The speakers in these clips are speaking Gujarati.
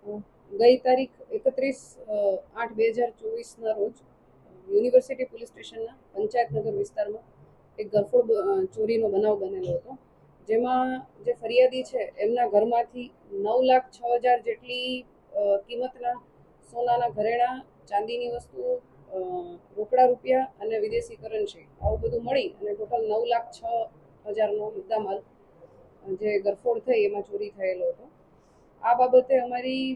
ગઈ તારીખ 31/8/2024ના રોજ યુનિવર્સિટી પોલીસ સ્ટેશનના પંચાયતનગર વિસ્તારમાં એક ગરફોડ ચોરીનો બનાવ બનેલો હતો, જેમાં જે ફરિયાદી છે એમના ઘરમાંથી 9,06,000 જેટલી કિંમતના સોનાના ઘરેણાં, ચાંદીની વસ્તુઓ, રોકડા રૂપિયા અને વિદેશી કરન્સી આવું બધું મળી અને ટોટલ 9,06,000નો મુદ્દામાલ જે ગરફોડ થઈ એમાં ચોરી થયેલો હતો. આ બાબતે અમારી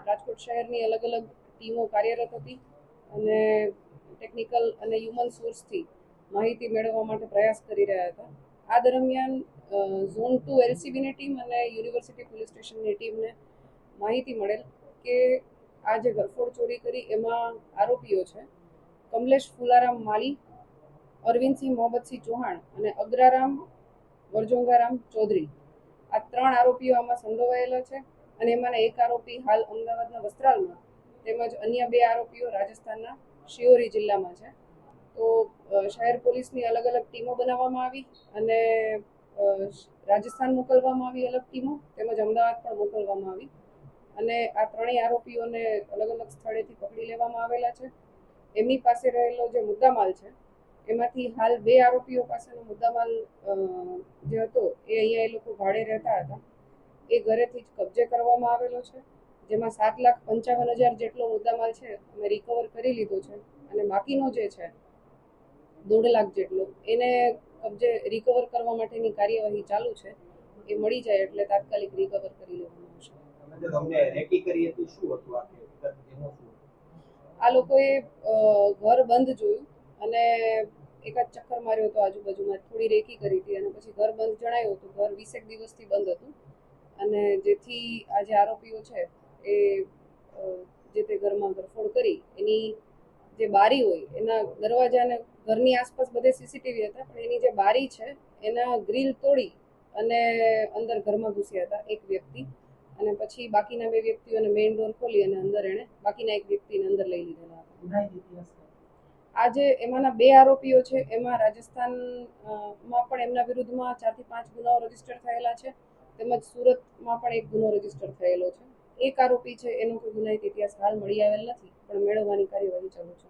રાજકોટ શહેરની અલગ અલગ ટીમો કાર્યરત હતી અને ટેકનિકલ અને હ્યુમન સોર્સથી માહિતી મેળવવા માટે પ્રયાસ કરી રહ્યા હતા. આ દરમિયાન ઝોન 2 એલસીબીની ટીમ અને યુનિવર્સિટી પોલીસ સ્ટેશનની ટીમને માહિતી મળેલ કે આ જે ગરફોડ ચોરી કરી એમાં આરોપીઓ છે કમલેશ ફુલારામ માલી, અરવિંદસિંહ મોહમ્મદસિંહ ચૌહાણ અને અગ્રારામ વરજોંગારામ ચૌધરી. આ 3 આરોપીઓ આમાં સંડોવાયેલા છે અને એમાંના એક આરોપી હાલ અમદાવાદના વસ્ત્રાલમાં તેમજ અન્ય 2 આરોપીઓ રાજસ્થાનના શિયોરી જિલ્લામાં છે. તો શહેર પોલીસની અલગ અલગ ટીમો બનાવવામાં આવી અને રાજસ્થાન મોકલવામાં આવી અલગ ટીમો, તેમજ અમદાવાદ પણ મોકલવામાં આવી અને આ 3 આરોપીઓને અલગ અલગ સ્થળેથી પકડી લેવામાં આવેલા છે. એમની પાસે રહેલો જે મુદ્દામાલ છે એમાંથી હાલ 2 આરોપીઓ પાસેનો મુદ્દામાલ જે હતો એ અહીંયા એ લોકો ભાડે રહેતા હતા એ ઘરેથી જ કબજે કરવામાં આવેલો છે, જેમાં 7,55,000 જેટલો મુદ્દામાલ છે અમે રિકવર કરી લીધો છે અને બાકીનો જે છે 1.5 લાખ જેટલો એને કબજે રિકવર કરવા માટેની કાર્યવાહી ચાલુ છે. એ મળી જાય એટલે તાત્કાલિક રિકવર કરી લેવામાં આવશે. આ લોકોએ ઘર બંધ જોયું અને એકાદ ચક્કર માર્યો હતો આજુબાજુમાં, થોડી રેકી કરી હતી અને પછી ઘર બંધ જણાયું હતું. ઘર 20 દિવસથી બંધ હતું અને જેથી આ જે આરોપીઓ છે એ જે તે ઘરમાં ગરફોડ કરી એની જે બારી હોય એના દરવાજાને ઘરની આસપાસ બધે સીસીટીવી હતા પણ એની જે બારી છે એના ગ્રીલ તોડી અને અંદર ઘરમાં ઘૂસ્યા હતા એક વ્યક્તિ અને પછી બાકીના 2 વ્યક્તિઓને મેઇન ડોર ખોલી અને અંદર એણે બાકીના એક વ્યક્તિને અંદર લઈ લીધેલા હતા. આજે એમાંના 2 આરોપીઓ છે એમાં રાજસ્થાનમાં પણ એમના વિરુદ્ધમાં 4 થી 5 ગુનાઓ રજીસ્ટર થયેલા છે, તેમજ સુરતમાં પણ એક ગુનો રજીસ્ટર થયેલો છે. એક આરોપી છે એનો કોઈ ગુનાહિત ઇતિહાસ હાલ મળી આવેલ નથી પણ મેળવવાની કાર્યવાહી ચાલુ છે.